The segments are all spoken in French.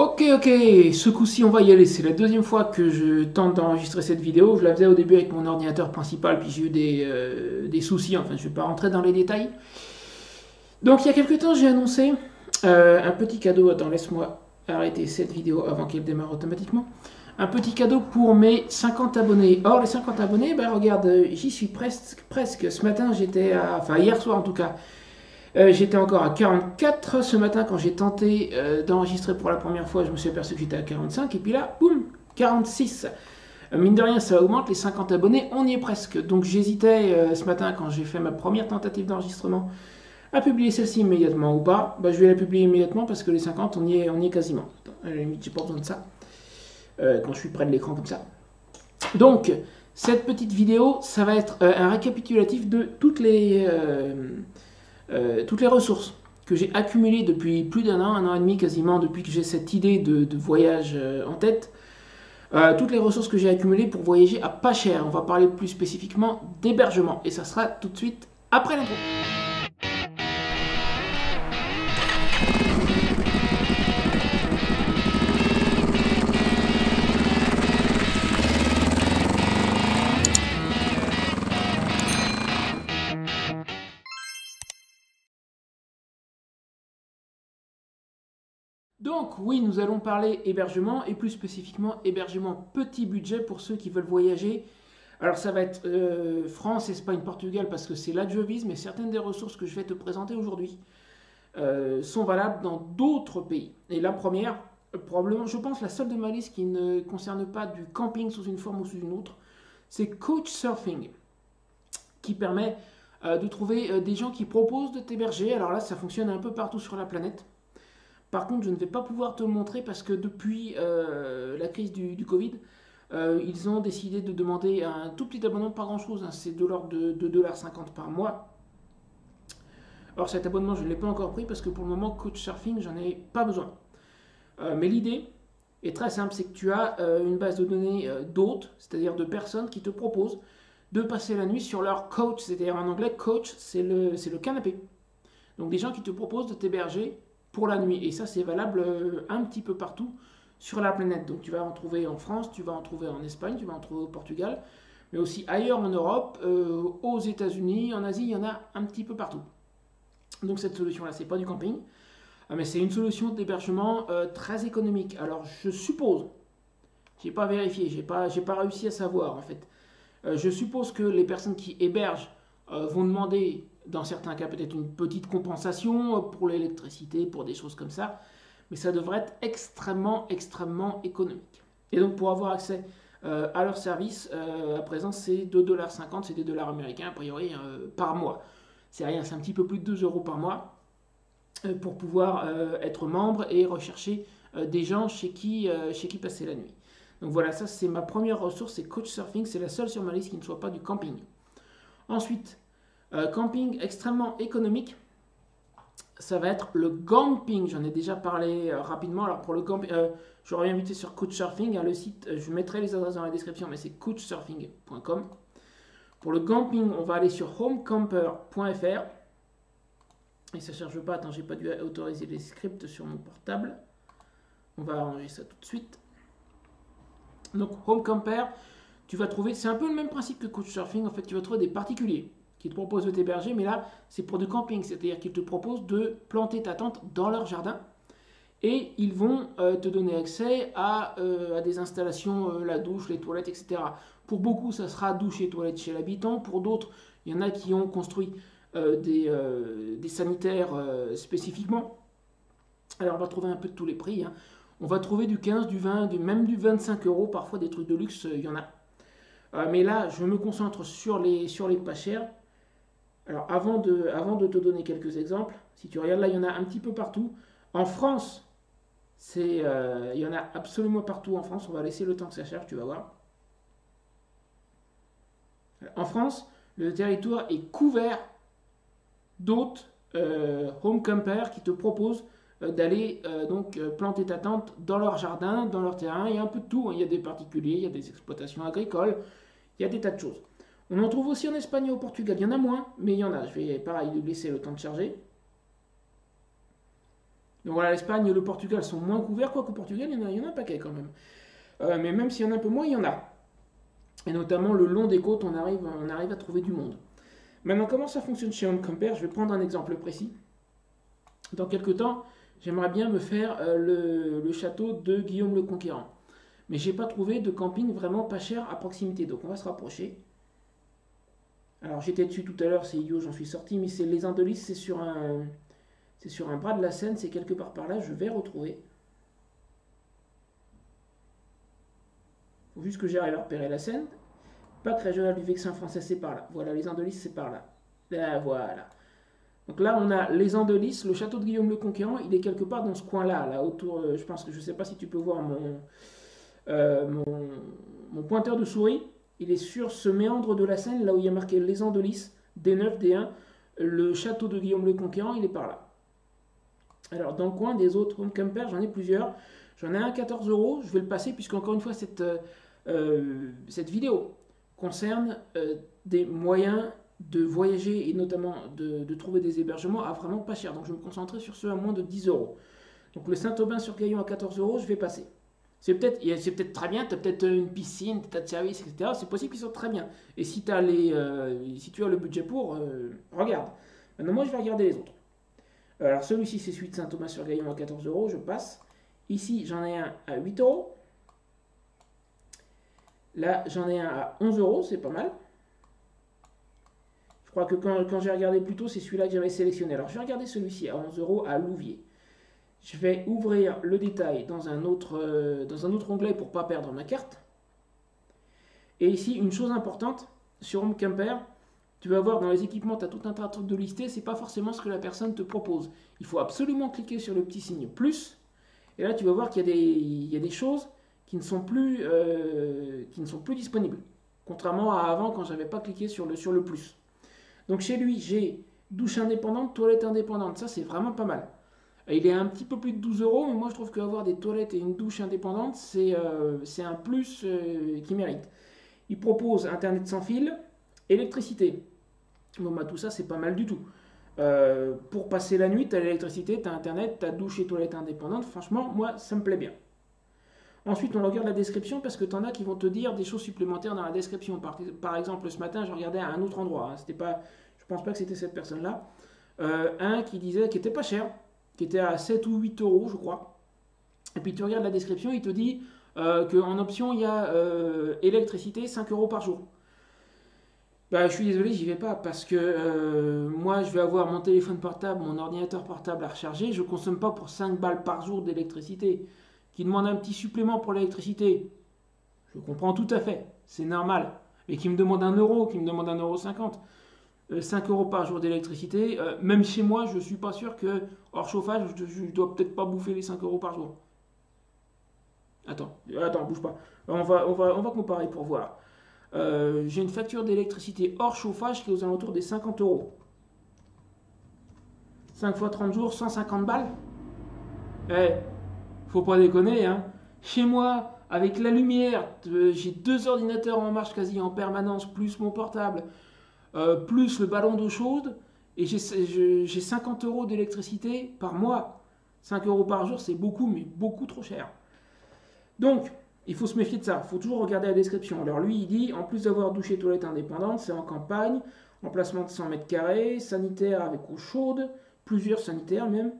Ok, ce coup-ci on va y aller. C'est la deuxième fois que je tente d'enregistrer cette vidéo. Je la faisais au début avec mon ordinateur principal, puis j'ai eu des soucis. Enfin, je ne vais pas rentrer dans les détails. Donc, il y a quelques temps, j'ai annoncé un petit cadeau. Attends, laisse-moi arrêter cette vidéo avant qu'elle démarre automatiquement. Un petit cadeau pour mes 50 abonnés. Or, les 50 abonnés, ben regarde, j'y suis presque. Ce matin, j'étais à. Enfin, hier soir en tout cas. J'étais encore à 44 ce matin quand j'ai tenté d'enregistrer pour la première fois. Je me suis aperçu que j'étais à 45 et puis là, boum, 46. Mine de rien, ça augmente les 50 abonnés, on y est presque. Donc j'hésitais ce matin quand j'ai fait ma première tentative d'enregistrement à publier celle-ci immédiatement ou pas. Bah, je vais la publier immédiatement parce que les 50, on y est quasiment. À la limite, j'ai pas besoin de ça quand je suis près de l'écran comme ça. Donc, cette petite vidéo, ça va être un récapitulatif de toutes les ressources que j'ai accumulées depuis plus d'un an et demi quasiment, depuis que j'ai cette idée de voyage en tête. Toutes les ressources que j'ai accumulées pour voyager à pas cher. On va parler plus spécifiquement d'hébergement. Et ça sera tout de suite après l'intro. Donc oui, nous allons parler hébergement et plus spécifiquement hébergement petit budget pour ceux qui veulent voyager. Alors ça va être France, Espagne, Portugal parce que c'est là que je vise, mais certaines des ressources que je vais te présenter aujourd'hui sont valables dans d'autres pays. Et la première, probablement, je pense la seule de ma liste qui ne concerne pas du camping sous une forme ou sous une autre, c'est Couchsurfing, qui permet de trouver des gens qui proposent de t'héberger. Alors là, ça fonctionne un peu partout sur la planète. Par contre, je ne vais pas pouvoir te le montrer parce que depuis la crise du Covid, ils ont décidé de demander un tout petit abonnement, pas grand chose, hein, c'est de l'ordre de 2,50 $ par mois. Alors cet abonnement, je ne l'ai pas encore pris parce que pour le moment, Couchsurfing, j'en ai pas besoin. Mais l'idée est très simple, c'est que tu as une base de données d'hôtes, c'est-à-dire de personnes qui te proposent de passer la nuit sur leur couch, c'est-à-dire en anglais, couch, c'est le canapé. Donc des gens qui te proposent de t'héberger pour la nuit. Et ça, c'est valable un petit peu partout sur la planète. Donc tu vas en trouver en France, tu vas en trouver en Espagne, tu vas en trouver au Portugal, mais aussi ailleurs en Europe, aux États-Unis, en Asie, il y en a un petit peu partout. Donc cette solution-là, c'est pas du camping, mais c'est une solution d'hébergement très économique. Alors je suppose, j'ai pas vérifié, j'ai pas réussi à savoir en fait. Je suppose que les personnes qui hébergent vont demander, dans certains cas, peut-être une petite compensation pour l'électricité, pour des choses comme ça, mais ça devrait être extrêmement, extrêmement économique. Et donc, pour avoir accès à leur service, à présent, c'est 2,50 $, c'est des dollars américains, a priori, par mois. C'est rien, c'est un petit peu plus de 2 € par mois pour pouvoir être membre et rechercher des gens chez qui passer la nuit. Donc voilà, ça c'est ma première ressource, c'est Couchsurfing, c'est la seule sur ma liste qui ne soit pas du camping. Ensuite, camping extrêmement économique, ça va être le Gamping. J'en ai déjà parlé rapidement. Alors pour le camping, je reviens vite sur Couchsurfing, hein, le site, je mettrai les adresses dans la description, mais c'est couchsurfing.com. Pour le Gamping, on va aller sur homecamper.fr. Et ça ne charge pas, attends, j'ai pas dû autoriser les scripts sur mon portable. On va arranger ça tout de suite. Donc Homecamper, tu vas trouver, c'est un peu le même principe que Couchsurfing, en fait tu vas trouver des particuliers qui te proposent de t'héberger, mais là c'est pour du camping, c'est-à-dire qu'ils te proposent de planter ta tente dans leur jardin et ils vont te donner accès à des installations, la douche, les toilettes, etc. Pour beaucoup ça sera douche et toilettes chez l'habitant, pour d'autres il y en a qui ont construit des sanitaires spécifiquement. Alors on va trouver un peu de tous les prix, hein. On va trouver du 15, du 20, même du 25 €, parfois des trucs de luxe, il y en a. Mais là, je me concentre sur les pas chers. Alors, avant de te donner quelques exemples, si tu regardes là, il y en a un petit peu partout. En France, il y en a absolument partout en France. On va laisser le temps que ça cherche, tu vas voir. En France, le territoire est couvert d'autres home campers qui te proposent d'aller planter ta tente dans leur jardin, dans leur terrain. Il y a un peu de tout, hein. Il y a des particuliers, il y a des exploitations agricoles, il y a des tas de choses. On en trouve aussi en Espagne et au Portugal. Il y en a moins, mais il y en a. Je vais pareil lui laisser le temps de charger. Donc voilà, l'Espagne et le Portugal sont moins couverts, quoique au Portugal, il y en a un paquet quand même. Mais même s'il y en a un peu moins, il y en a. Et notamment le long des côtes, on arrive à trouver du monde. Maintenant, comment ça fonctionne chez Home Camper? Je vais prendre un exemple précis. Dans quelques temps, j'aimerais bien me faire le château de Guillaume le Conquérant. Mais j'ai pas trouvé de camping vraiment pas cher à proximité. Donc on va se rapprocher. Alors j'étais dessus tout à l'heure, c'est idiot, j'en suis sorti, mais c'est les Andelys, c'est sur un bras de la Seine, c'est quelque part par là, je vais retrouver. Faut juste que j'arrive à repérer la Seine. Parc régional du Vexin français, c'est par là. Voilà, les Andelys, c'est par là. Là, voilà. Donc là, on a les Andelys, le château de Guillaume le Conquérant, il est quelque part dans ce coin-là, là autour. Je pense que je sais pas si tu peux voir euh, mon, mon pointeur de souris. Il est sur ce méandre de la Seine, là où il y a marqué les Andelys, D9, D1. Le château de Guillaume le Conquérant, il est par là. Alors, dans le coin des autres home campers, j'en ai plusieurs. J'en ai un à 14 euros. Je vais le passer, puisque encore une fois, cette vidéo concerne des moyens de voyager et notamment de trouver des hébergements à vraiment pas cher. Donc, je vais me concentrer sur ceux à moins de 10 euros. Donc, le Saint-Aubin-sur-Gaillon à 14 euros, je vais passer. C'est peut-être très bien, tu as peut-être une piscine, tu as de service, etc. C'est possible qu'ils soient très bien. Et si, si tu as le budget pour, regarde. Maintenant, moi, je vais regarder les autres. Alors celui-ci, c'est celui de Saint-Thomas-sur-Gaillon à 14 euros, je passe. Ici, j'en ai un à 8 euros. Là, j'en ai un à 11 euros, c'est pas mal. Je crois que quand j'ai regardé plus tôt, c'est celui-là que j'avais sélectionné. Alors je vais regarder celui-ci à 11 euros à Louviers. Je vais ouvrir le détail dans un autre onglet pour ne pas perdre ma carte. Et ici, une chose importante, sur Home Camper, tu vas voir dans les équipements, tu as tout un tas de trucs de listés, c'est pas forcément ce que la personne te propose. Il faut absolument cliquer sur le petit signe plus, et là tu vas voir qu'il y a des choses qui ne sont plus disponibles. Contrairement à avant quand j'avais pas cliqué sur le plus. Donc chez lui, j'ai douche indépendante, toilette indépendante, ça c'est vraiment pas mal. Il est un petit peu plus de 12 euros, mais moi je trouve qu'avoir des toilettes et une douche indépendante, c'est un plus qui mérite. Il propose Internet sans fil, électricité. Bon, bah tout ça, c'est pas mal du tout. Pour passer la nuit, tu as l'électricité, tu as Internet, tu as douche et toilette indépendante. Franchement, moi, ça me plaît bien. Ensuite, on regarde la description parce que tu en as qui vont te dire des choses supplémentaires dans la description. Par exemple, ce matin, je regardais à un autre endroit. Hein. C'était pas, je pense pas que c'était cette personne-là. Un qui disait qui était pas cher, qui était à 7 ou 8 euros, je crois. Et puis tu regardes la description, il te dit qu'en option, il y a électricité 5 euros par jour. Bah, je suis désolé, j'y vais pas parce que moi, je vais avoir mon téléphone portable, mon ordinateur portable à recharger. Je consomme pas pour 5 balles par jour d'électricité. Qui demande un petit supplément pour l'électricité, je comprends tout à fait, c'est normal. Mais qui me demande 1 euro, qui me demande 1,50 €, 5 euros par jour d'électricité, même chez moi, je suis pas sûr que, hors chauffage, je dois peut-être pas bouffer les 5 euros par jour. Attends, bouge pas. On va comparer pour voir. J'ai une facture d'électricité hors chauffage qui est aux alentours des 50 euros. 5 fois 30 jours, 150 balles. Eh, faut pas déconner, hein. Chez moi, avec la lumière, j'ai 2 ordinateurs en marche quasi en permanence, plus mon portable, plus le ballon d'eau chaude, et j'ai 50 euros d'électricité par mois. 5 euros par jour, c'est beaucoup, mais beaucoup trop cher. Donc, il faut se méfier de ça. Il faut toujours regarder la description. Alors lui, il dit, en plus d'avoir douche et toilette indépendante, c'est en campagne, emplacement de 100 mètres carrés, sanitaire avec eau chaude, plusieurs sanitaires même,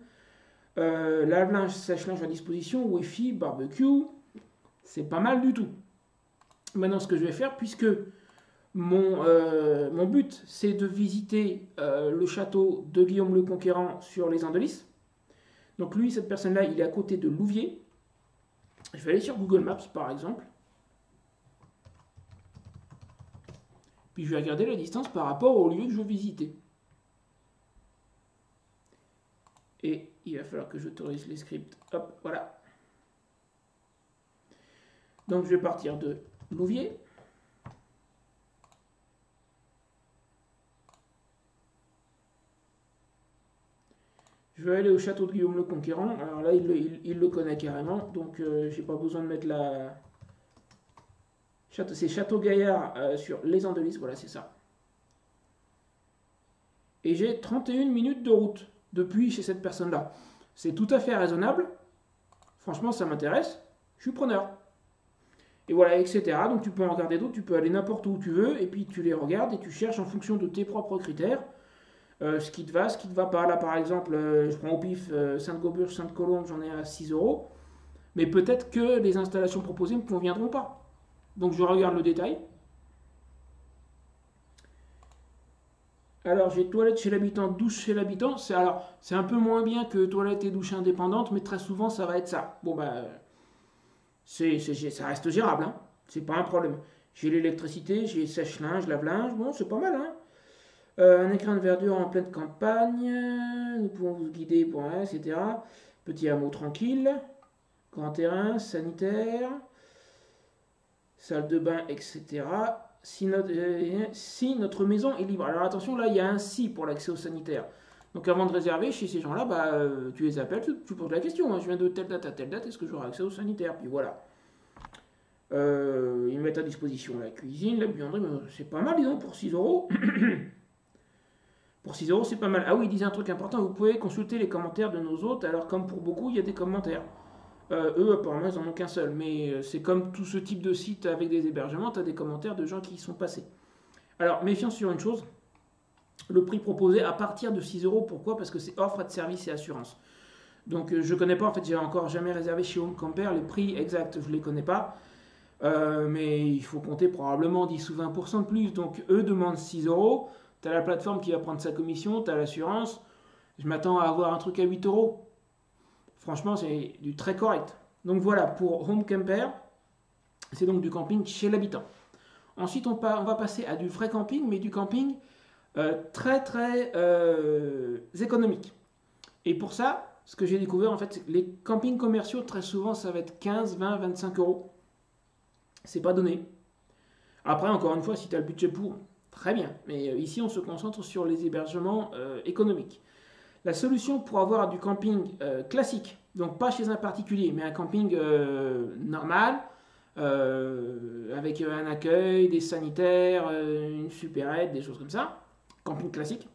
lave-linge, sèche-linge à disposition, Wi-Fi, barbecue, c'est pas mal du tout. Maintenant, ce que je vais faire, puisque mon but, c'est de visiter le château de Guillaume le Conquérant sur les Andelys. Donc lui, cette personne-là, il est à côté de Louviers. Je vais aller sur Google Maps, par exemple. Puis je vais regarder la distance par rapport au lieu que je veux visiter. Et il va falloir que j'autorise les scripts. Hop, voilà. Donc je vais partir de Louviers. Je vais aller au château de Guillaume le Conquérant. Alors là, il le connaît carrément. Donc j'ai pas besoin de mettre la... C'est Château Gaillard sur les Andelys. Voilà, c'est ça. Et j'ai 31 minutes de route depuis chez cette personne-là. C'est tout à fait raisonnable. Franchement, ça m'intéresse. Je suis preneur. Et voilà, etc. Donc tu peux en regarder d'autres, tu peux aller n'importe où tu veux, et puis tu les regardes et tu cherches en fonction de tes propres critères ce qui te va, ce qui te va pas. Là, par exemple, je prends au pif Sainte-Gauburge, Sainte-Colombe, j'en ai à 6 euros. Mais peut-être que les installations proposées ne me conviendront pas. Donc je regarde le détail. Alors j'ai toilette chez l'habitant, douche chez l'habitant. C'est un peu moins bien que toilette et douche indépendantes, mais très souvent ça va être ça. Bon bah ça reste gérable, hein. C'est pas un problème. J'ai l'électricité, j'ai sèche-linge, lave-linge, bon c'est pas mal, hein. Un écran de verdure en pleine campagne, nous pouvons vous guider pour etc. Petit hameau tranquille, grand terrain, sanitaire, salle de bain, etc. Si notre maison est libre. Alors attention, là il y a un si pour l'accès au sanitaire. Donc avant de réserver chez ces gens-là, bah, tu les appelles, tu poses la question, hein, je viens de telle date à telle date, est-ce que j'aurai accès au sanitaire? Puis voilà. Ils mettent à disposition la cuisine, la buanderie, c'est pas mal, disons, pour 6 euros. Pour 6 euros, c'est pas mal. Ah oui, ils disaient un truc important, vous pouvez consulter les commentaires de nos hôtes, alors comme pour beaucoup, il y a des commentaires. Eux, apparemment, ils n'en ont qu'un seul, mais c'est comme tout ce type de site avec des hébergements, tu as des commentaires de gens qui y sont passés. Alors, méfiance sur une chose, le prix proposé à partir de 6 euros, pourquoi? Parce que c'est hors frais de service et assurance. Donc je connais pas, en fait j'ai encore jamais réservé chez Home Camper, les prix exacts je les connais pas, mais il faut compter probablement 10 ou 20% de plus, donc eux demandent 6 euros, tu as la plateforme qui va prendre sa commission, tu as l'assurance, je m'attends à avoir un truc à 8 euros. Franchement c'est du très correct. Donc voilà, pour Home Camper, c'est donc du camping chez l'habitant. Ensuite on va passer à du vrai camping, mais du camping très très économique. Et pour ça, ce que j'ai découvert, en fait, c'est que les campings commerciaux, très souvent, ça va être 15, 20, 25 euros. C'est pas donné. Après, encore une fois, si tu as le budget pour, très bien. Mais ici, on se concentre sur les hébergements économiques. La solution pour avoir du camping classique, donc pas chez un particulier, mais un camping normal, avec un accueil, des sanitaires, une supérette, des choses comme ça, camping classique.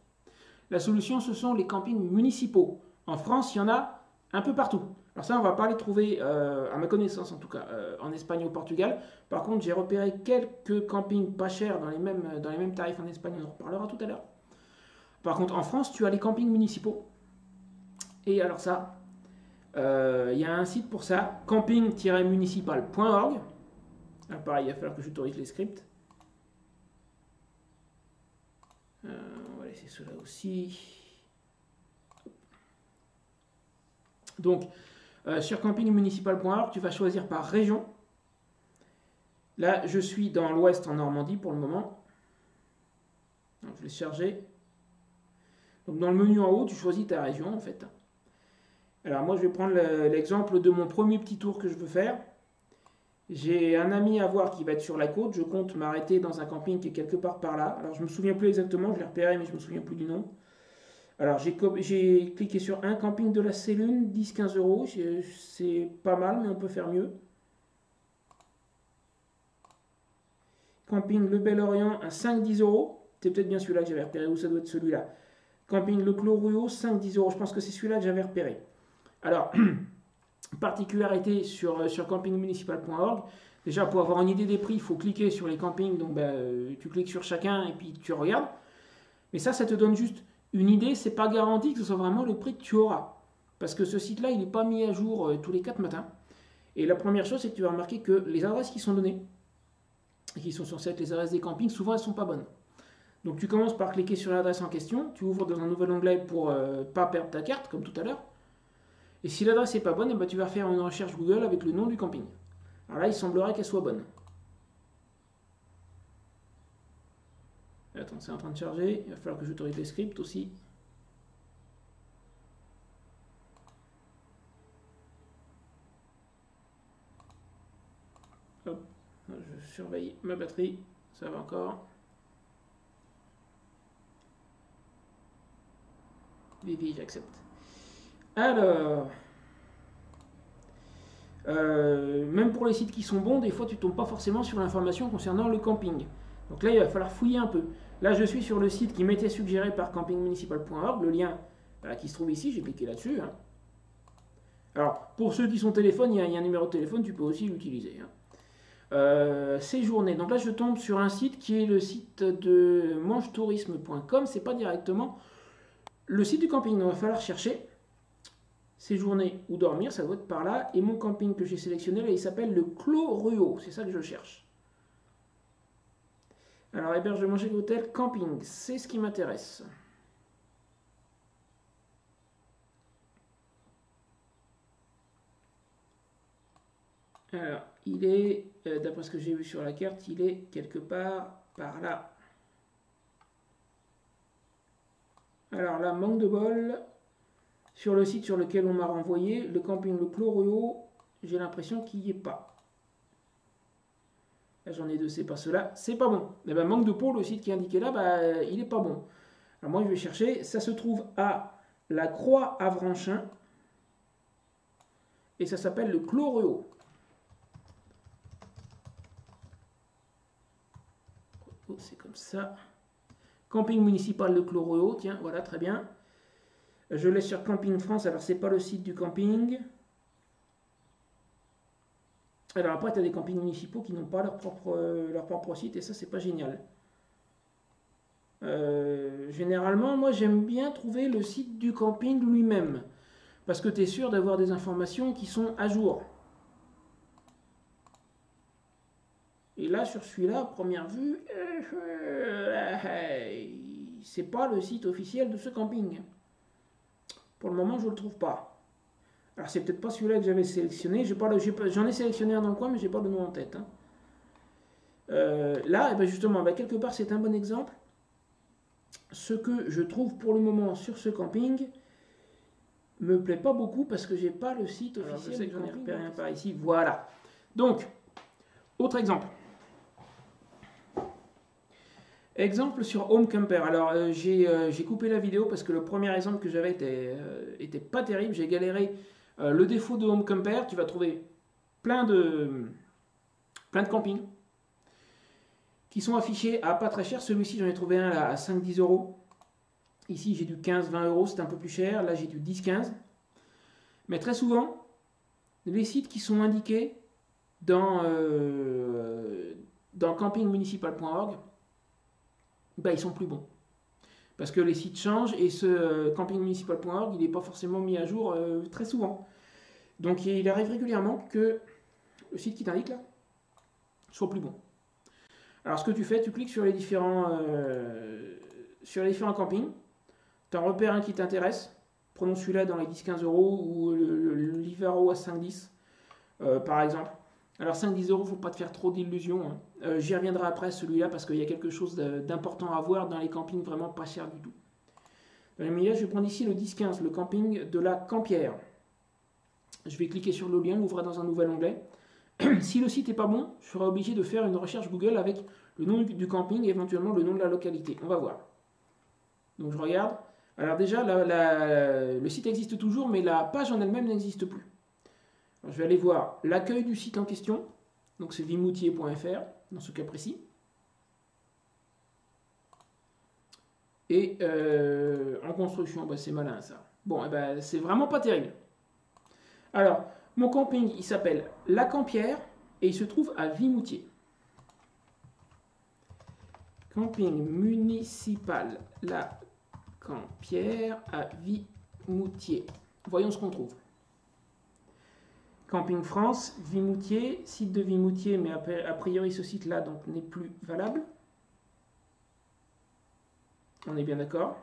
La solution, ce sont les campings municipaux. En France, il y en a un peu partout. Alors ça, on va pas les trouver, à ma connaissance en tout cas, en Espagne ou au Portugal. Par contre, j'ai repéré quelques campings pas chers dans les mêmes tarifs en Espagne, on en reparlera tout à l'heure. Par contre, en France, tu as les campings municipaux. Et alors ça, il y a un site pour ça, camping-municipal.org. Ah, pareil, il va falloir que j'autorise les scripts. On va laisser cela aussi. Donc, sur campingmunicipal.org, tu vas choisir par région. Là, je suis dans l'ouest en Normandie pour le moment. Donc, je vais charger. Donc, dans le menu en haut, tu choisis ta région en fait. Alors, moi, je vais prendre l'exemple de mon premier petit tour que je veux faire. J'ai un ami à voir qui va être sur la côte. Je compte m'arrêter dans un camping qui est quelque part par là. Alors, je ne me souviens plus exactement, je l'ai repéré, mais je ne me souviens plus du nom. Alors, j'ai cliqué sur un camping de la Célune, 10-15 euros. C'est pas mal, mais on peut faire mieux. Camping Le Bel-Orient, un 5-10 euros. C'est peut-être bien celui-là que j'avais repéré, ou ça doit être celui-là. Camping Le Clos-Ruau, 5-10 euros. Je pense que c'est celui-là que j'avais repéré. Alors, particularité sur campingmunicipal.org. Déjà, pour avoir une idée des prix, il faut cliquer sur les campings. Donc, tu cliques sur chacun et puis tu regardes. Mais ça te donne juste une idée. C'est pas garanti que ce soit vraiment le prix que tu auras. Parce que ce site-là, il n'est pas mis à jour tous les 4 matins. Et la première chose, c'est que tu vas remarquer que les adresses qui sont données, et qui sont censées être les adresses des campings, souvent elles ne sont pas bonnes. Donc tu commences par cliquer sur l'adresse en question, tu ouvres dans un nouvel onglet pour pas perdre ta carte, comme tout à l'heure. Et si l'adresse n'est pas bonne, tu vas faire une recherche Google avec le nom du camping. Alors là, il semblerait qu'elle soit bonne. Attends, c'est en train de charger. Il va falloir que j'autorise les scripts aussi. Hop, je surveille ma batterie. Ça va encore. Vivi, j'accepte. Alors, même pour les sites qui sont bons, des fois tu tombes pas forcément sur l'information concernant le camping. Donc là, il va falloir fouiller un peu. Là, je suis sur le site qui m'était suggéré par campingmunicipal.org, le lien qui se trouve ici, j'ai cliqué là-dessus. Hein. Alors, pour ceux qui sont téléphone, il y a un numéro de téléphone, tu peux aussi l'utiliser. Hein. Séjourner. Donc là, je tombe sur un site qui est le site de mangetourisme.com. C'est pas directement le site du camping. Donc, il va falloir chercher séjourner ou dormir. Ça doit être par là. Et mon camping que j'ai sélectionné, là, il s'appelle le Clos Ruau. C'est ça que je cherche. Alors, hébergement chez l'hôtel, camping. C'est ce qui m'intéresse. Alors, il est, d'après ce que j'ai vu sur la carte, il est quelque part par là. Alors là, manque de bol. Sur le site sur lequel on m'a renvoyé, le camping Le Clos Ruau, j'ai l'impression qu'il n'y est pas. Là, j'en ai deux, c'est pas cela. C'est pas bon. Eh ben, manque de peau, le site qui est indiqué là, bah, il n'est pas bon. Alors moi, je vais chercher. Ça se trouve à la Croix-Avranchin. Et ça s'appelle le Clos Ruau. C'est comme ça. Camping municipal de Clos Ruau, tiens, voilà, très bien. Je l'ai sur Camping France, alors c'est pas le site du camping. Alors après, tu as des campings municipaux qui n'ont pas leur propre site, et ça, c'est pas génial. Généralement, moi, j'aime bien trouver le site du camping lui-même, parce que tu es sûr d'avoir des informations qui sont à jour. Et là, sur celui-là, à première vue, c'est pas le site officiel de ce camping. Pour le moment, je ne le trouve pas. Alors, c'est peut-être pas celui-là que j'avais sélectionné. J'en ai sélectionné un dans le coin, mais j'ai pas le nom en tête. Hein. Là, eh ben justement, quelque part, c'est un bon exemple. Ce que je trouve pour le moment sur ce camping me plaît pas beaucoup parce que j'ai pas le site officiel. Alors, je sais que j'en ai repéré un par ici. Voilà. Donc, autre exemple. Exemple sur Home Camper. Alors j'ai coupé la vidéo parce que le premier exemple que j'avais était pas terrible. J'ai galéré. Le défaut de Home Camper, tu vas trouver plein de campings qui sont affichés à pas très cher. Celui-ci, j'en ai trouvé un là, à 5-10 euros. Ici, j'ai du 15-20 euros, c'est un peu plus cher. Là, j'ai du 10-15. Mais très souvent, les sites qui sont indiqués dans campingmunicipal.org, bah, ils sont plus bons. Parce que les sites changent et ce campingmunicipal.org, il n'est pas forcément mis à jour très souvent. Donc il arrive régulièrement que le site qui t'indique là soit plus bon. Alors ce que tu fais, tu cliques sur les différents campings, tu en repères un qui t'intéresse, prenons celui-là dans les 10-15 euros ou l'Ivaro à 5-10 par exemple. Alors 5-10 euros, il ne faut pas te faire trop d'illusions. Hein. J'y reviendrai après celui-là parce qu'il y a quelque chose d'important à voir dans les campings vraiment pas chers du tout. Dans les milieux, je vais prendre ici le 10-15, le camping de la Campière. Je vais cliquer sur le lien, l'ouvrir dans un nouvel onglet. Si le site n'est pas bon, je serai obligé de faire une recherche Google avec le nom du camping et éventuellement le nom de la localité. On va voir. Donc je regarde. Alors déjà, le site existe toujours, mais la page en elle-même n'existe plus. Alors, je vais aller voir l'accueil du site en question. Donc c'est vimoutier.fr dans ce cas précis. Et en construction, bah, c'est malin ça. Bon, eh ben, c'est vraiment pas terrible. Alors, mon camping, il s'appelle La Campière et il se trouve à Vimoutier. Camping municipal La Campière à Vimoutier. Voyons ce qu'on trouve. Camping France, Vimoutier, site de Vimoutier, mais a priori ce site-là donc n'est plus valable. On est bien d'accord.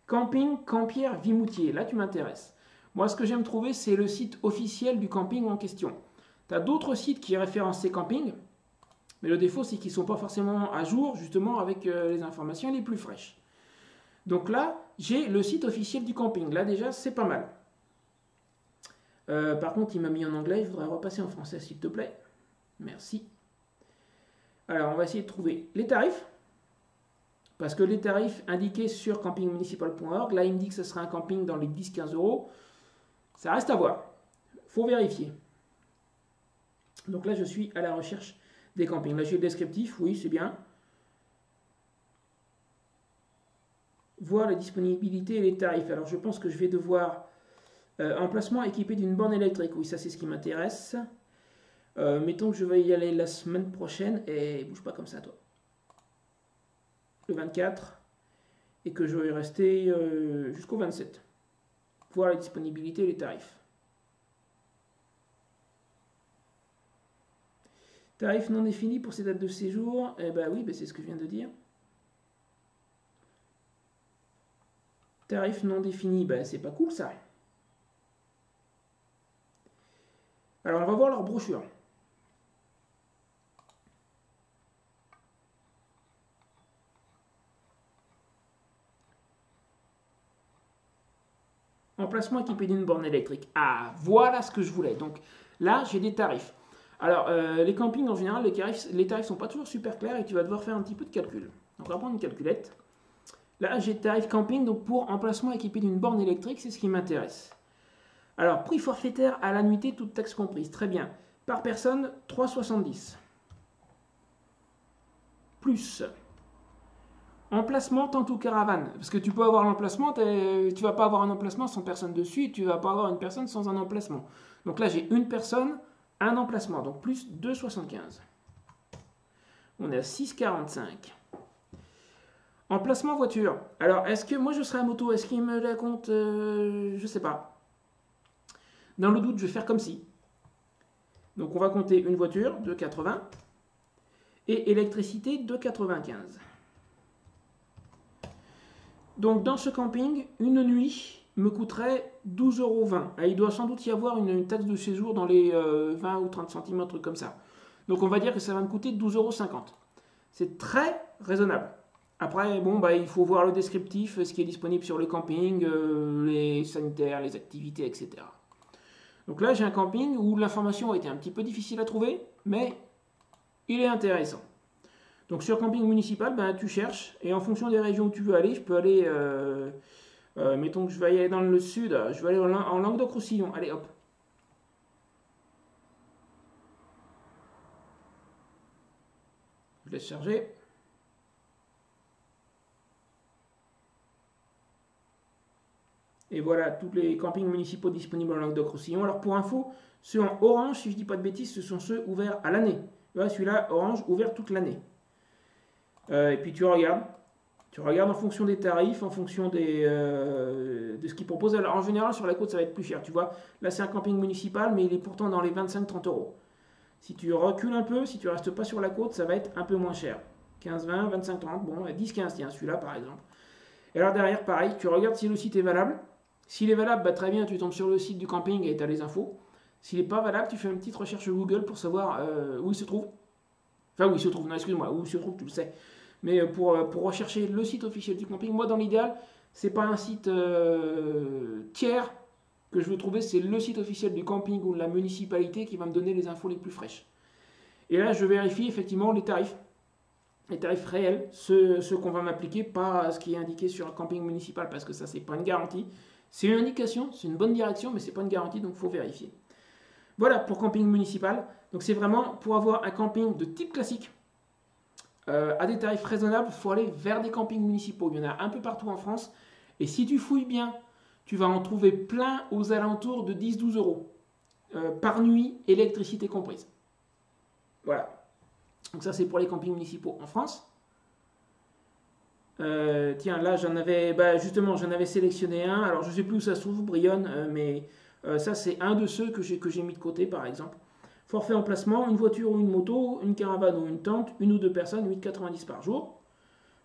Camping Campière Vimoutier, là tu m'intéresses. Moi ce que j'aime trouver c'est le site officiel du camping en question. Tu as d'autres sites qui référencent ces campings, mais le défaut c'est qu'ils ne sont pas forcément à jour justement avec les informations les plus fraîches. Donc là j'ai le site officiel du camping, là déjà c'est pas mal. Par contre, il m'a mis en anglais, je voudrais repasser en français s'il te plaît. Merci. Alors, on va essayer de trouver les tarifs. Parce que les tarifs indiqués sur campingmunicipal.org, là, il me dit que ce sera un camping dans les 10-15 euros. Ça reste à voir. Il faut vérifier. Donc là, je suis à la recherche des campings. Là, j'ai le descriptif, oui, c'est bien. Voir la disponibilité et les tarifs. Alors, je pense que je vais devoir Emplacement équipé d'une borne électrique. Oui, ça c'est ce qui m'intéresse. Mettons que je vais y aller la semaine prochaine. Et bouge pas comme ça, toi. Le 24. Et que je vais y rester jusqu'au 27. Voir la disponibilité et les tarifs. Tarif non défini pour ces dates de séjour. Eh ben oui, ben c'est ce que je viens de dire. Tarif non défini, ben c'est pas cool ça. Alors on va voir leur brochure. Emplacement équipé d'une borne électrique. Ah, voilà ce que je voulais. Donc là, j'ai des tarifs. Alors, les campings, en général, les tarifs sont pas toujours super clairs et tu vas devoir faire un petit peu de calcul. Donc, on va prendre une calculette. Là, j'ai tarif camping, donc pour emplacement équipé d'une borne électrique, c'est ce qui m'intéresse. Alors, prix forfaitaire à la nuitée, toute taxe comprise. Très bien. Par personne, 3,70. Plus. Emplacement, tente ou caravane. Parce que tu peux avoir l'emplacement, tu vas pas avoir un emplacement sans personne dessus, et tu vas pas avoir une personne sans un emplacement. Donc là, j'ai une personne, un emplacement, donc plus 2,75. On est à 6,45. Emplacement voiture. Alors, est-ce que moi je serai à moto? Est-ce qu'il me la compte? Je sais pas. Dans le doute, je vais faire comme si. Donc, on va compter une voiture, 2,80. Et électricité, 2,95. Donc, dans ce camping, une nuit me coûterait 12,20 €. Il doit sans doute y avoir une taxe de séjour dans les 20 ou 30 centimes, un truc comme ça. Donc, on va dire que ça va me coûter 12,50 €. C'est très raisonnable. Après, bon, il faut voir le descriptif, ce qui est disponible sur le camping, les sanitaires, les activités, etc. Donc là, j'ai un camping où l'information a été un petit peu difficile à trouver, mais il est intéressant. Donc sur camping municipal, tu cherches, et en fonction des régions où tu veux aller, je peux aller, mettons que je vais aller dans le sud, je vais aller en Languedoc-Roussillon. Allez, hop. Je laisse charger. Et voilà, tous les campings municipaux disponibles en Languedoc-Roussillon. Alors pour info, ceux en orange, si je ne dis pas de bêtises, ce sont ceux ouverts à l'année. Voilà, celui-là, orange, ouvert toute l'année. Et puis tu regardes en fonction des tarifs, en fonction de ce qu'ils proposent. Alors en général, sur la côte, ça va être plus cher. Tu vois, là c'est un camping municipal, mais il est pourtant dans les 25-30 €. Si tu recules un peu, si tu restes pas sur la côte, ça va être un peu moins cher. 15-20, 25-30, bon, 10-15, tiens, celui-là par exemple. Et alors derrière, pareil, tu regardes si le site est valable. S'il est valable, très bien, tu tombes sur le site du camping et tu as les infos. S'il n'est pas valable, tu fais une petite recherche Google pour savoir où il se trouve. Enfin, où il se trouve, non, excuse-moi, où il se trouve, tu le sais. Mais pour rechercher le site officiel du camping, moi, dans l'idéal, c'est pas un site tiers que je veux trouver, c'est le site officiel du camping ou de la municipalité qui va me donner les infos les plus fraîches. Et là, je vérifie effectivement les tarifs réels, ceux qu'on va m'appliquer, pas ce qui est indiqué sur le camping municipal, parce que ça, c'est pas une garantie. C'est une indication, c'est une bonne direction, mais c'est pas une garantie, donc il faut vérifier. Voilà pour camping municipal. Donc c'est vraiment pour avoir un camping de type classique à des tarifs raisonnables, il faut aller vers des campings municipaux. Il y en a un peu partout en France. Et si tu fouilles bien, tu vas en trouver plein aux alentours de 10-12 € par nuit, électricité comprise. Voilà. Donc ça c'est pour les campings municipaux en France. Tiens, là j'en avais, justement j'en avais sélectionné un. Alors je sais plus où ça se trouve, Brionne, mais ça c'est un de ceux que j'ai mis de côté par exemple. Forfait emplacement, une voiture ou une moto, une caravane ou une tente, une ou deux personnes, 8,90 par jour.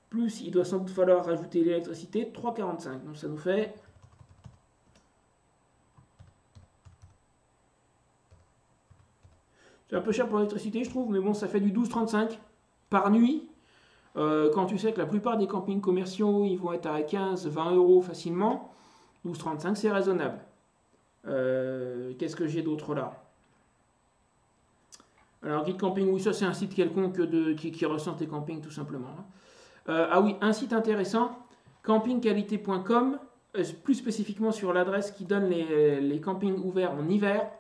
Plus il doit sans doute falloir rajouter l'électricité, 3,45. Donc ça nous fait... C'est un peu cher pour l'électricité je trouve, mais bon ça fait du 12,35 par nuit. Quand tu sais que la plupart des campings commerciaux, ils vont être à 15-20 € facilement, 12,35 c'est raisonnable. Qu'est-ce que j'ai d'autre là? Alors guide camping, oui ça c'est un site quelconque qui ressent tes campings tout simplement. Ah oui, un site intéressant, campingqualité.com, plus spécifiquement sur l'adresse qui donne les campings ouverts en hiver,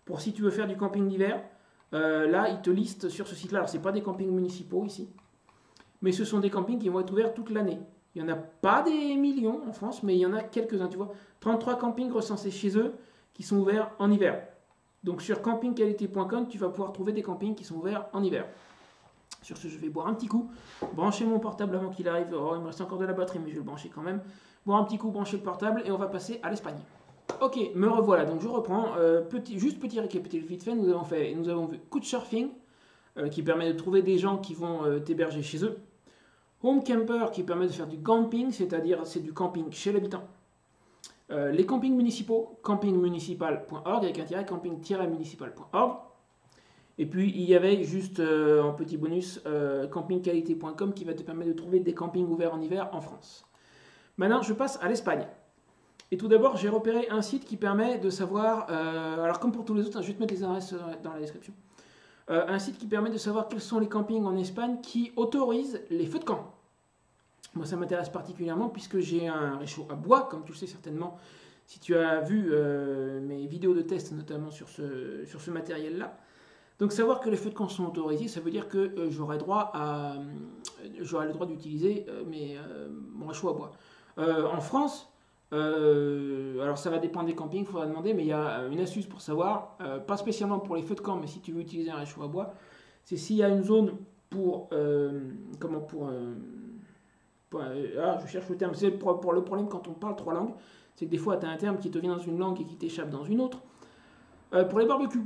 pour si tu veux faire du camping d'hiver. Là, il te liste sur ce site-là. Alors, ce n'est pas des campings municipaux ici, mais ce sont des campings qui vont être ouverts toute l'année. Il n'y en a pas des millions en France, mais il y en a quelques-uns, tu vois. 33 campings recensés chez eux qui sont ouverts en hiver. Donc sur campingqualité.com, tu vas pouvoir trouver des campings qui sont ouverts en hiver. Sur ce, je vais boire un petit coup, brancher mon portable avant qu'il arrive. Oh, il me reste encore de la batterie, mais je vais le brancher quand même. Boire un petit coup, brancher le portable, et on va passer à l'Espagne. Ok, me revoilà, donc je reprends. Petit récapitulatif vite fait, nous avons vu Couchsurfing, qui permet de trouver des gens qui vont t'héberger chez eux. Home Camper, qui permet de faire du camping, c'est-à-dire c'est du camping chez l'habitant. Les campings municipaux, campingmunicipal.org, avec un tiret, camping-municipal.org. Et puis il y avait juste en petit bonus campingqualité.com qui va te permettre de trouver des campings ouverts en hiver en France. Maintenant, je passe à l'Espagne. Et tout d'abord, j'ai repéré un site qui permet de savoir, alors comme pour tous les autres, je vais te mettre les adresses dans la description, un site qui permet de savoir quels sont les campings en Espagne qui autorisent les feux de camp. Moi, ça m'intéresse particulièrement puisque j'ai un réchaud à bois, comme tu le sais certainement, si tu as vu mes vidéos de test, notamment sur ce matériel-là. Donc savoir que les feux de camp sont autorisés, ça veut dire que j'aurai le droit d'utiliser mon réchaud à bois. En France, alors ça va dépendre des campings, il faudra demander, mais il y a une astuce pour savoir, pas spécialement pour les feux de camp, mais si tu veux utiliser un réchaud à bois, c'est s'il y a une zone je cherche le terme, c'est pour le problème quand on parle trois langues, c'est que des fois tu as un terme qui te vient dans une langue et qui t'échappe dans une autre. Pour les barbecues.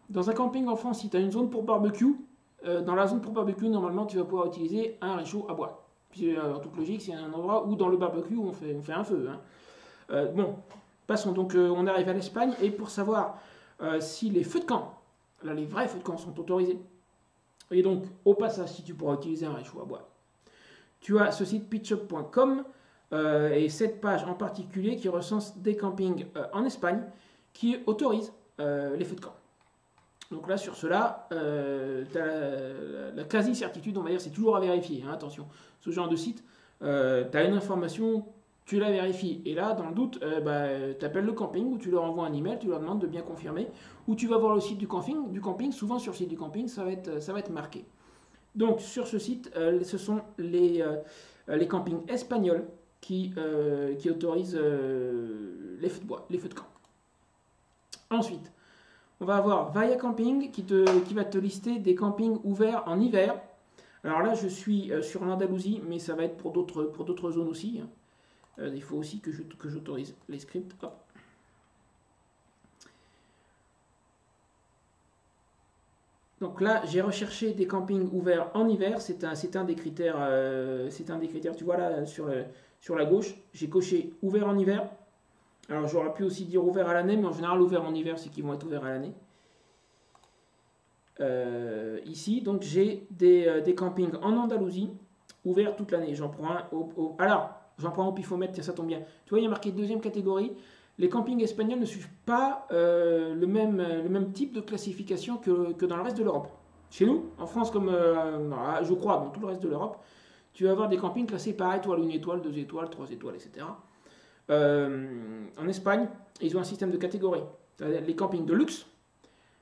Dans un camping en France, si tu as une zone pour barbecue, dans la zone pour barbecue, normalement, tu vas pouvoir utiliser un réchaud à bois. Puis, en toute logique, c'est un endroit où, dans le barbecue, on fait un feu. Hein. Bon, passons. Donc, on arrive à l'Espagne. Et pour savoir si les feux de camp, là, les vrais feux de camp sont autorisés, et donc, au passage, si tu pourras utiliser un réchaud à bois, tu as ce site pitchup.com et cette page en particulier qui recense des campings en Espagne qui autorisent les feux de camp. Donc là, sur cela, tu as la quasi-certitude, on va dire, c'est toujours à vérifier, hein, attention. Ce genre de site, tu as une information, tu la vérifies. Et là, dans le doute, tu appelles le camping ou tu leur envoies un email, tu leur demandes de bien confirmer. Ou tu vas voir le site du camping. Souvent, sur le site du camping, ça va être marqué. Donc, sur ce site, ce sont les campings espagnols qui autorisent les feux de bois, les feux de camp. Ensuite, on va avoir Vaya Camping qui va te lister des campings ouverts en hiver. Alors là, je suis sur l'Andalousie, mais ça va être pour d'autres zones aussi. Il faut aussi que j'autorise les scripts. Hop. Donc là, j'ai recherché des campings ouverts en hiver. C'est un des critères. Tu vois là sur la gauche, j'ai coché ouvert en hiver. Alors j'aurais pu aussi dire ouvert à l'année, mais en général ouvert en hiver, c'est qu'ils vont être ouverts à l'année. Ici, donc j'ai des campings en Andalousie ouverts toute l'année. J'en prends un au pifomètre, tiens, ça tombe bien. Tu vois, il y a marqué deuxième catégorie. Les campings espagnols ne suivent pas le même type de classification que dans le reste de l'Europe. Chez nous, en France, comme je crois dans tout le reste de l'Europe, tu vas avoir des campings classés par étoile, 1 étoile, 2 étoiles, 3 étoiles, etc. En Espagne, ils ont un système de catégories. Les campings de luxe,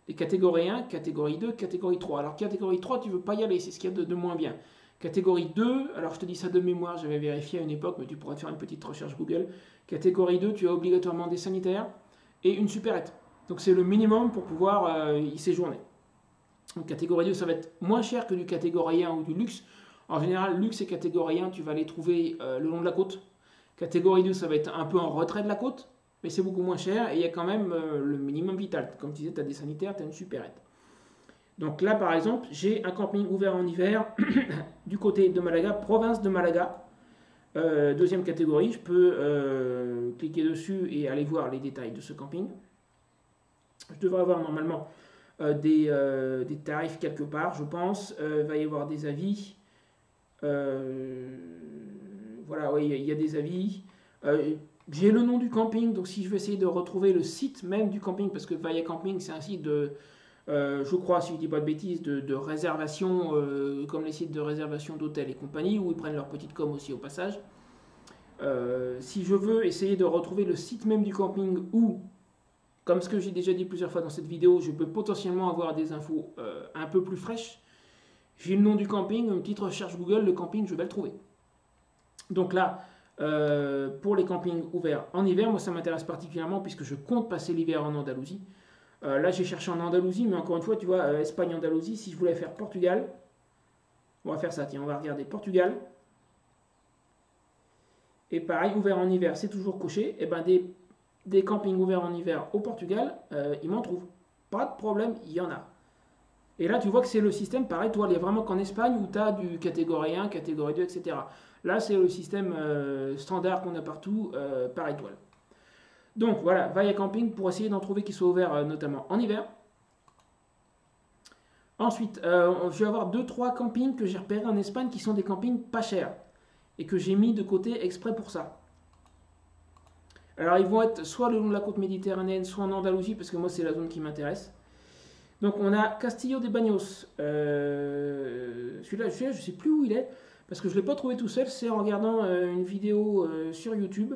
les catégories 1, catégorie 2, catégorie 3. Alors catégorie 3, tu ne veux pas y aller, c'est ce qu'il y a de moins bien. Catégorie 2, alors je te dis ça de mémoire, j'avais vérifié à une époque, mais tu pourrais faire une petite recherche Google. Catégorie 2, tu as obligatoirement des sanitaires et une supérette. Donc c'est le minimum pour pouvoir y séjourner. Donc catégorie 2, ça va être moins cher que du catégorie 1 ou du luxe. En général, luxe et catégorie 1, tu vas les trouver le long de la côte. Catégorie 2, ça va être un peu en retrait de la côte, mais c'est beaucoup moins cher et il y a quand même le minimum vital. Comme tu disais, tu as des sanitaires, tu as une supérette. Donc là, par exemple, j'ai un camping ouvert en hiver du côté de Malaga, province de Malaga. Deuxième catégorie, je peux cliquer dessus et aller voir les détails de ce camping. Je devrais avoir normalement des tarifs quelque part, je pense. Il va y avoir des avis. Voilà, oui, il y a des avis. J'ai le nom du camping, donc si je veux essayer de retrouver le site même du camping, parce que Vaya Camping, c'est un site de, je crois, si je ne dis pas de bêtises, de réservation, comme les sites de réservation d'hôtels et compagnie, où ils prennent leur petite com aussi au passage. Si je veux essayer de retrouver le site même du camping, ou, comme ce que j'ai déjà dit plusieurs fois dans cette vidéo, je peux potentiellement avoir des infos un peu plus fraîches, j'ai le nom du camping, une petite recherche Google, le camping, je vais le trouver. Donc là, pour les campings ouverts en hiver, moi ça m'intéresse particulièrement puisque je compte passer l'hiver en Andalousie. Là j'ai cherché en Andalousie, mais encore une fois, tu vois, Espagne-Andalousie, si je voulais faire Portugal, on va faire ça, tiens, on va regarder Portugal. Et pareil, ouvert en hiver, c'est toujours coché. Et ben des campings ouverts en hiver au Portugal, ils m'en trouvent. Pas de problème, il y en a. Et là, tu vois que c'est le système, pareil, toi, il est vraiment qu'en Espagne où tu as du catégorie 1, catégorie 2, etc. Là, c'est le système standard qu'on a partout, par étoile. Donc voilà, Vaya Camping pour essayer d'en trouver qui soient ouverts notamment en hiver. Ensuite, je vais avoir deux trois campings que j'ai repérés en Espagne qui sont des campings pas chers et que j'ai mis de côté exprès pour ça. Alors ils vont être soit le long de la côte méditerranéenne, soit en Andalousie, parce que moi c'est la zone qui m'intéresse. Donc on a Castillo de Bagnos. Celui-là, je ne sais plus où il est, parce que je ne l'ai pas trouvé tout seul, c'est en regardant une vidéo sur YouTube.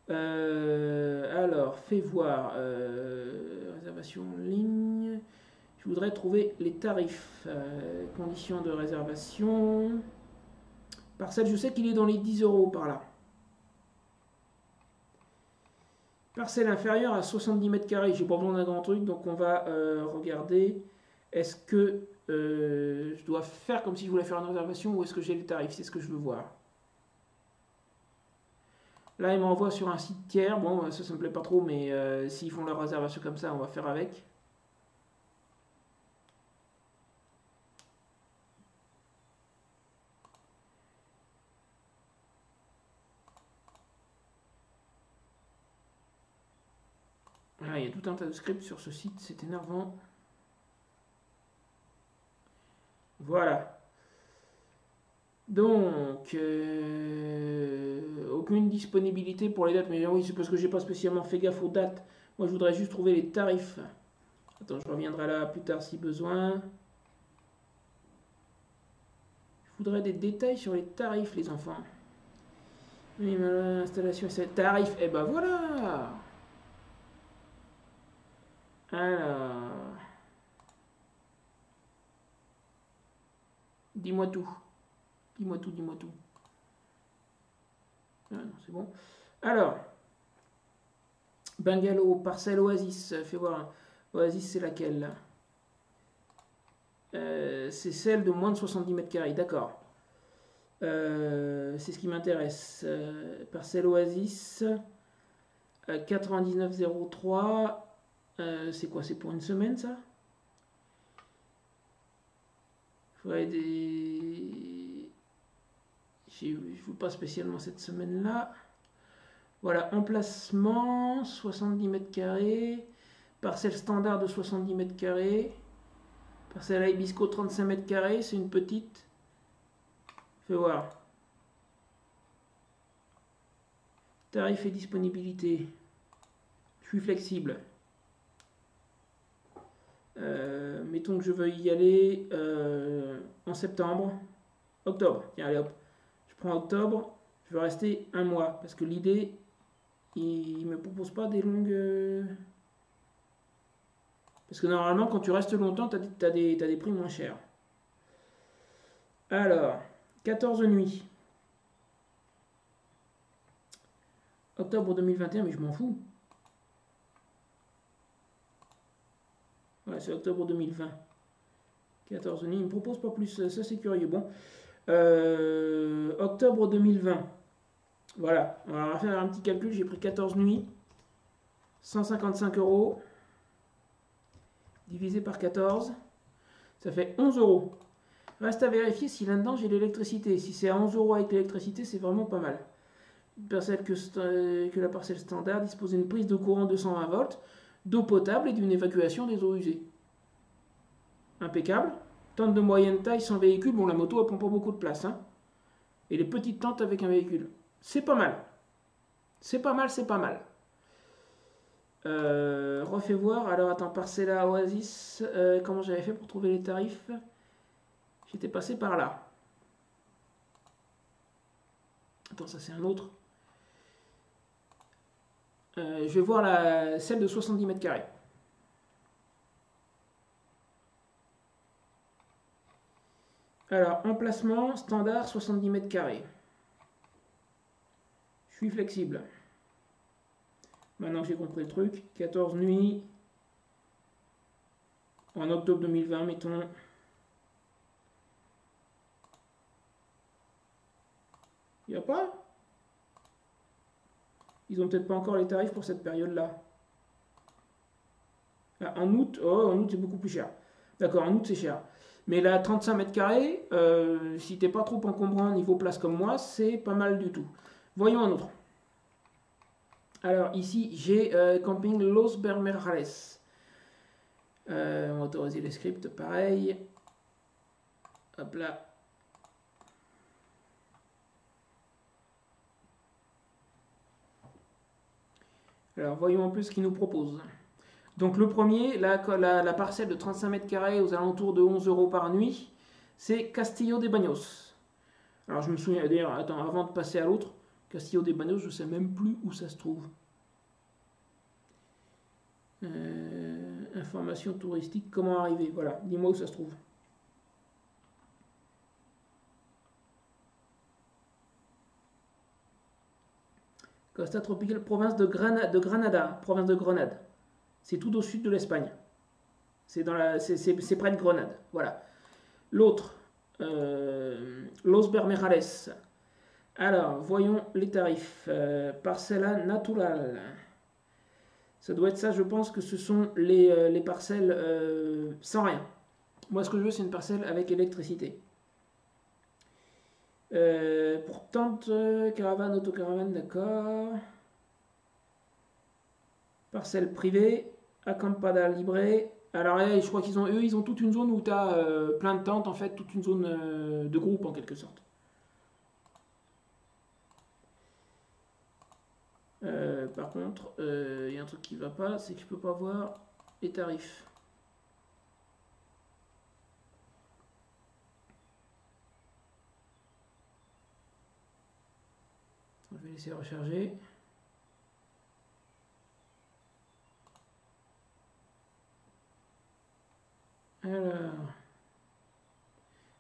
Alors, fais voir. Réservation en ligne. Je voudrais trouver les tarifs. Conditions de réservation. Parcelle, je sais qu'il est dans les 10 euros par là. Parcelle inférieure à 70 mètres carrés. J'ai pas besoin d'un grand truc, donc on va regarder. Est-ce que je dois faire comme si je voulais faire une réservation ou est-ce que j'ai les tarifs? C'est ce que je veux voir. Là, il m'envoie sur un site tiers. Bon, ça me plaît pas trop, mais s'ils font leur réservation comme ça, on va faire avec. Ah, il y a tout un tas de scripts sur ce site, c'est énervant. Voilà. Donc, aucune disponibilité pour les dates. Mais oui, c'est parce que j'ai pas spécialement fait gaffe aux dates. Moi, je voudrais juste trouver les tarifs. Attends, je reviendrai là plus tard si besoin. Je voudrais des détails sur les tarifs, les enfants. Oui, mais l'installation, c'est tarif. Et ben voilà. Alors, dis-moi tout. Dis-moi tout, dis-moi tout. Ah non, c'est bon. Alors, Bungalow, parcelle Oasis. Fais voir. Oasis, c'est laquelle? C'est celle de moins de 70 mètres carrés, d'accord. C'est ce qui m'intéresse. Parcelle Oasis, 99,03. C'est quoi? C'est pour une semaine, ça? Faudrait des. Je ne veux pas spécialement cette semaine-là. Voilà, emplacement, 70 mètres carrés. Parcelle standard de 70 mètres carrés. Parcelle à Hibisco, 35 mètres carrés. C'est une petite. Fais voir. Tarif et disponibilité. Je suis flexible. Mettons que je veuille y aller en septembre. Octobre. Tiens, allez hop. Je prends octobre. Je vais rester un mois. Parce que l'idée, il ne me propose pas des longues. Parce que normalement, quand tu restes longtemps, tu as des prix moins chers. Alors, 14 nuits. Octobre 2021, mais je m'en fous. Ouais, c'est octobre 2020. 14 nuits, il ne me propose pas plus. Ça, c'est curieux. Bon. Octobre 2020. Voilà, on va faire un petit calcul. J'ai pris 14 nuits. 155 euros. Divisé par 14. Ça fait 11 euros. Reste à vérifier si là-dedans j'ai l'électricité. Si c'est à 11 euros avec l'électricité, c'est vraiment pas mal. Que la parcelle standard dispose d'une prise de courant de 120 volts, d'eau potable et d'une évacuation des eaux usées. Impeccable. Tente de moyenne taille sans véhicule. Bon, la moto, elle prend pas beaucoup de place. Hein. Et les petites tentes avec un véhicule. C'est pas mal. C'est pas mal, c'est pas mal. Refais voir. Alors, attends, Parcella Oasis. Comment j'avais fait pour trouver les tarifs? J'étais passé par là. Attends, ça c'est un autre. Je vais voir celle de 70 mètres carrés. Alors, emplacement standard 70 mètres carrés. suis flexible. Maintenant que j'ai compris le truc, 14 nuits en octobre 2020, mettons. Il n'y a pas? Ils ont peut-être pas encore les tarifs pour cette période-là. Ah, en août, oh, en août c'est beaucoup plus cher. D'accord, en août c'est cher. Mais là, 35 mètres carrés, si t'es pas trop encombrant niveau place comme moi, c'est pas mal du tout. Voyons un autre. Alors ici, j'ai Camping Los Bermerales. On va autoriser les scripts, pareil. Hop là. Alors voyons un peu ce qu'il nous propose. Donc le premier, la parcelle de 35 mètres carrés aux alentours de 11 € par nuit, c'est Castillo de Baños. Alors je me souviens, d'ailleurs, attends, avant de passer à l'autre, Castillo de Baños, je ne sais même plus où ça se trouve. Information touristique, comment arriver? Voilà, dis-moi où ça se trouve. Costa Tropical, province de Granada, province de Grenade. C'est tout au sud de l'Espagne. C'est près de Grenade. Voilà. L'autre, Los Bermerales. Alors, voyons les tarifs. Parcella Natural. Ça doit être ça, je pense que ce sont les parcelles sans rien. Moi, ce que je veux, c'est une parcelle avec électricité. Pour tente, caravane, autocaravane, d'accord. Parcelle privée, acampada libre. Alors, je crois qu'ils ont, eux, ils ont toute une zone où tu as plein de tentes, en fait, toute une zone de groupe, en quelque sorte. Par contre, il y a un truc qui va pas, c'est que je peux pas voir les tarifs. Je vais laisser recharger. Alors.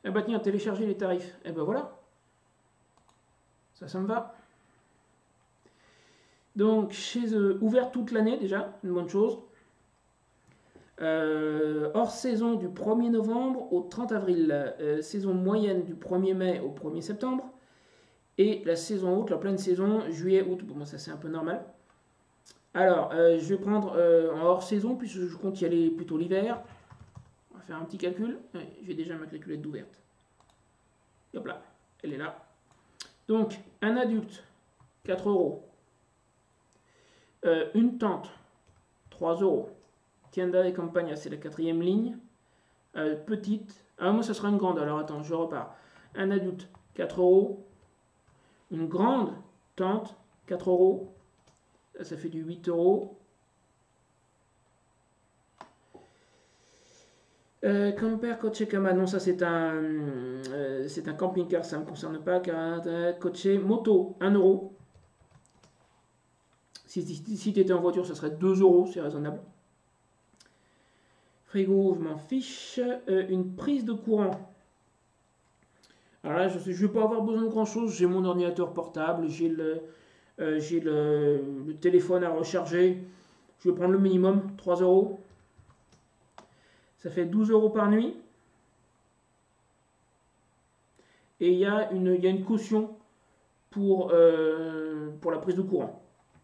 Eh bah tiens, télécharger les tarifs. Eh ben voilà. Ça me va. Donc, chez eux, ouvert toute l'année déjà, une bonne chose. Hors saison du 1er novembre au 30 avril. Saison moyenne du 1er mai au 1er septembre. Et la saison haute, la pleine saison, juillet, août. Bon, ça c'est un peu normal. Alors, je vais prendre en hors saison, puisque je compte y aller plutôt l'hiver. On va faire un petit calcul. J'ai déjà ma calculette d'ouverte. Hop là, elle est là. Donc, un adulte, 4 €. Une tente, 3 €. Tienda et Campagna, c'est la 4e ligne. Petite. Ah, moi, ça sera une grande. Alors, attends, je repars. Un adulte, 4 €. Une grande tente, 4 €. Ça fait du 8 €. Camper Coche Cama, non, ça c'est un camping-car, ça ne me concerne pas. Coche Moto, 1 €. Si tu étais en voiture, ça serait 2 €, c'est raisonnable. Frigo, je m'en fiche. Une prise de courant. Alors là, je ne vais pas avoir besoin de grand chose. J'ai mon ordinateur portable, j'ai le téléphone à recharger. Je vais prendre le minimum, 3 €. Ça fait 12 € par nuit. Et il y a une caution pour la prise de courant.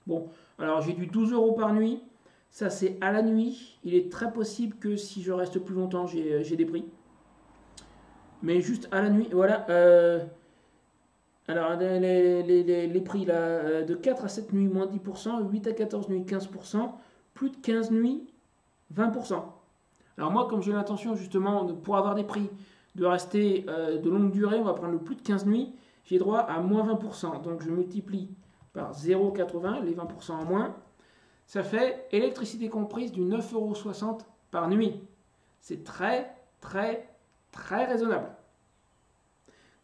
Bon, alors j'ai du 12 € par nuit. Ça, c'est à la nuit. Il est très possible que si je reste plus longtemps, j'ai des prix. Mais juste à la nuit, voilà. Alors, les prix là, de 4 à 7 nuits, moins 10%, 8 à 14 nuits, 15%, plus de 15 nuits, 20%. Alors moi, comme j'ai l'intention justement, pour avoir des prix, de rester de longue durée, on va prendre le plus de 15 nuits, j'ai droit à moins 20%. Donc je multiplie par 0,80, les 20% en moins. Ça fait, électricité comprise, du 9,60 € par nuit. C'est très, très, très raisonnable.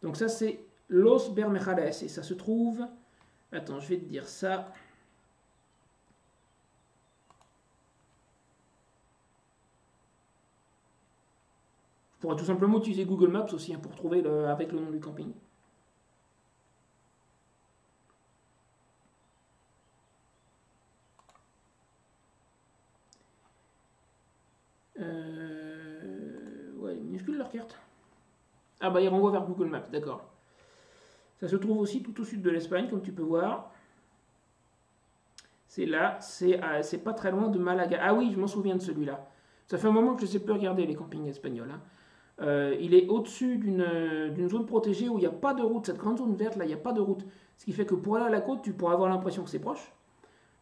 Donc ça, c'est Los Bermerales. Et ça se trouve... Attends, je vais te dire ça. Je pourrais tout simplement utiliser Google Maps aussi hein, pour trouver avec le nom du camping. Ouais, minuscule leur carte. Ah bah il renvoie vers Google Maps, d'accord. Ça se trouve aussi tout au sud de l'Espagne, comme tu peux voir. C'est là, c'est pas très loin de Malaga. Ah oui, je m'en souviens de celui-là. Ça fait un moment que je ne sais plus regarder les campings espagnols. Hein. Il est au-dessus d'une zone protégée où il n'y a pas de route. Cette grande zone verte là, il n'y a pas de route. Ce qui fait que pour aller à la côte, tu pourras avoir l'impression que c'est proche.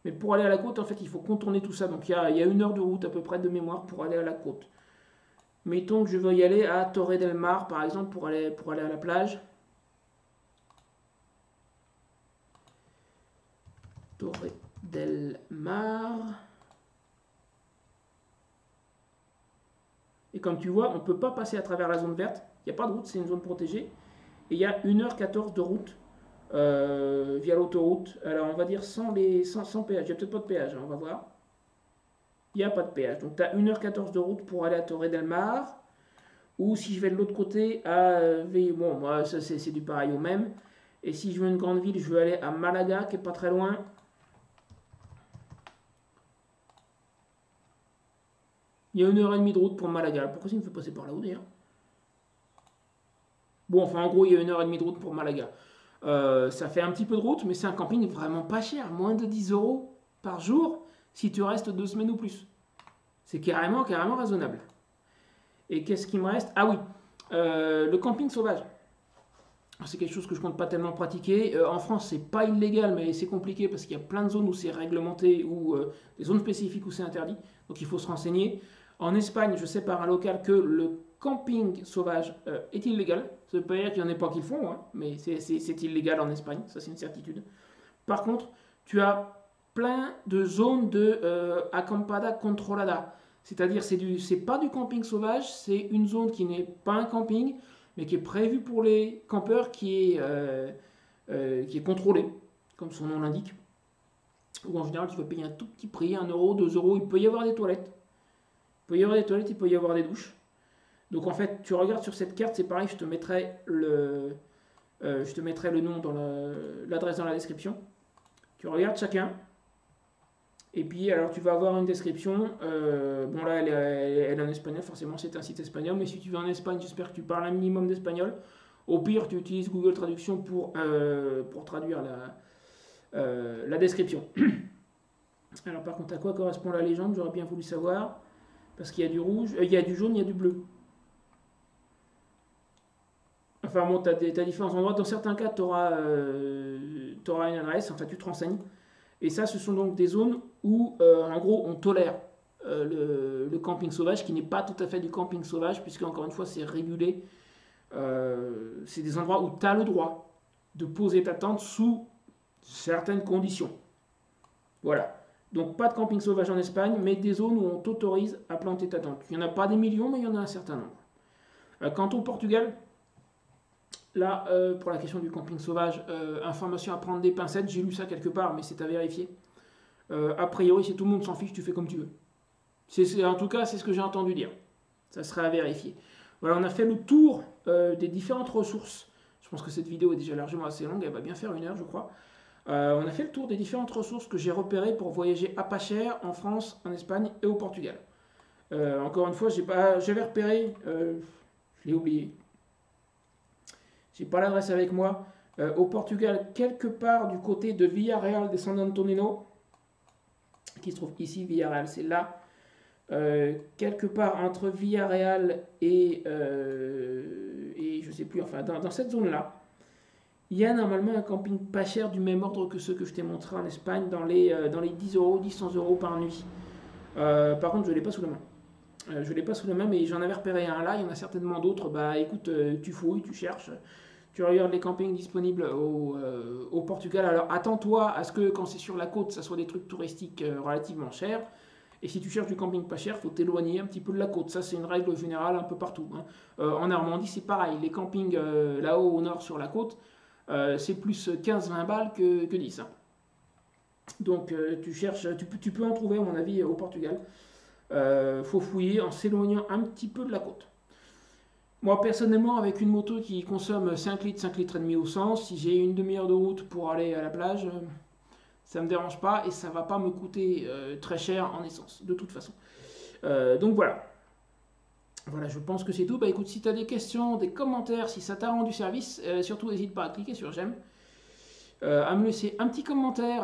Mais pour aller à la côte, en fait, il faut contourner tout ça. Donc il y a 1 heure de route à peu près de mémoire pour aller à la côte. Mettons que je veux y aller à Torre del Mar, par exemple, pour aller à la plage. Torre del Mar. Et comme tu vois, on ne peut pas passer à travers la zone verte. Il n'y a pas de route, c'est une zone protégée. Et il y a 1h14 de route via l'autoroute. Alors on va dire sans péage. Il n'y a peut-être pas de péage, hein, on va voir. Il n'y a pas de péage. Donc tu as 1h14 de route pour aller à Torre del Mar. Ou si je vais de l'autre côté, bon, moi, ça c'est du pareil au même. Et si je veux une grande ville, je veux aller à Malaga, qui est pas très loin. Il y a 1h30 de route pour Malaga. Pourquoi ça me fait passer par là-haut d'ailleurs? Bon, enfin, en gros, il y a 1h30 de route pour Malaga. Ça fait un petit peu de route, mais c'est un camping vraiment pas cher. Moins de 10 euros par jour si tu restes 2 semaines ou plus. C'est carrément raisonnable. Et qu'est-ce qui me reste? Ah oui, le camping sauvage. C'est quelque chose que je compte pas tellement pratiquer. En France, c'est pas illégal, mais c'est compliqué parce qu'il y a plein de zones où c'est réglementé ou des zones spécifiques où c'est interdit. Donc il faut se renseigner. En Espagne, je sais par un local que le camping sauvage est illégal. Ça ne veut pas dire qu'il n'y en ait pas qui le font, hein, mais c'est illégal en Espagne, ça c'est une certitude. Par contre, tu as plein de zones de acampada controlada. C'est-à-dire, c'est pas du camping sauvage, c'est une zone qui n'est pas un camping, mais qui est prévue pour les campeurs, qui est contrôlée, comme son nom l'indique. Où en général, tu vas payer un tout petit prix, 1 euro, 2 euros. Il peut y avoir des toilettes. Il peut y avoir des toilettes, il peut y avoir des douches. Donc en fait, tu regardes sur cette carte, c'est pareil, je te mettrai le nom dans l'adresse dans la description. Tu regardes chacun. Et puis, alors, tu vas avoir une description. Bon, là, elle est en espagnol, forcément, c'est un site espagnol. Mais si tu vas en Espagne, j'espère que tu parles un minimum d'espagnol. Au pire, tu utilises Google Traduction pour traduire la description. Alors, par contre, à quoi correspond la légende? J'aurais bien voulu savoir. Parce qu'il y a du rouge, il y a du jaune, il y a du bleu. Enfin, bon, tu as différents endroits. Dans certains cas, tu auras une adresse. Enfin, tu te renseignes. Et ça, ce sont donc des zones où, en gros, on tolère le camping sauvage, qui n'est pas tout à fait du camping sauvage, puisque, encore une fois, c'est régulé. C'est des endroits où tu as le droit de poser ta tente sous certaines conditions. Voilà. Donc, pas de camping sauvage en Espagne, mais des zones où on t'autorise à planter ta tente. Il n'y en a pas des millions, mais il y en a un certain nombre. Quant au Portugal, là, pour la question du camping sauvage, information à prendre des pincettes, j'ai lu ça quelque part, mais c'est à vérifier. A priori, si tout le monde s'en fiche, tu fais comme tu veux. En tout cas, c'est ce que j'ai entendu dire. Ça sera à vérifier. Voilà, on a fait le tour des différentes ressources. Je pense que cette vidéo est déjà largement assez longue, elle va bien faire 1 heure, je crois. On a fait le tour des différentes ressources que j'ai repérées pour voyager à pas cher en France, en Espagne et au Portugal. Encore une fois, j'avais repéré, je l'ai oublié. J'ai pas l'adresse avec moi. Au Portugal, quelque part du côté de Villarreal de San Antonino, qui se trouve ici, Villarreal, c'est là. Quelque part entre Villarreal et je sais plus, enfin dans cette zone-là, il y a normalement un camping pas cher du même ordre que ceux que je t'ai montré en Espagne, dans les 10 euros, 10-100 euros par nuit. Par contre, je ne l'ai pas sous la main. Je ne l'ai pas sous la main, mais j'en avais repéré un là, il y en a certainement d'autres. Bah écoute, tu fouilles, tu cherches, tu regardes les campings disponibles au Portugal. Alors attends-toi à ce que quand c'est sur la côte, ça soit des trucs touristiques relativement chers. Et si tu cherches du camping pas cher, il faut t'éloigner un petit peu de la côte. Ça, c'est une règle générale un peu partout. Hein. En Normandie, c'est pareil. Les campings là-haut au nord sur la côte, c'est plus 15-20 balles que 10. Hein. Donc tu peux en trouver à mon avis au Portugal. Faut fouiller en s'éloignant un petit peu de la côte. Moi personnellement, avec une moto qui consomme 5 litres et demi au 100, si j'ai une demi-heure de route pour aller à la plage, ça me dérange pas et ça va pas me coûter très cher en essence, de toute façon. Donc voilà. Voilà, je pense que c'est tout. Bah écoute, si tu as des questions, des commentaires, si ça t'a rendu service, surtout n'hésite pas à cliquer sur j'aime, à me laisser un petit commentaire.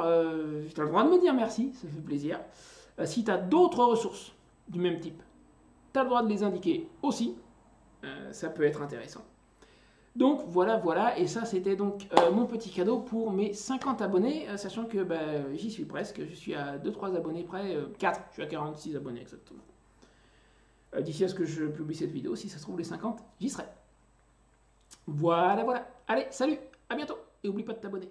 Tu as le droit de me dire merci, ça fait plaisir. Si tu as d'autres ressources du même type, tu as le droit de les indiquer aussi. Ça peut être intéressant. Donc voilà, et ça c'était donc mon petit cadeau pour mes 50 abonnés, sachant que j'y suis presque, je suis à 2-3 abonnés près, 4, je suis à 46 abonnés exactement. D'ici à ce que je publie cette vidéo, si ça se trouve les 50, j'y serai. Voilà, allez, salut, à bientôt, et oublie pas de t'abonner.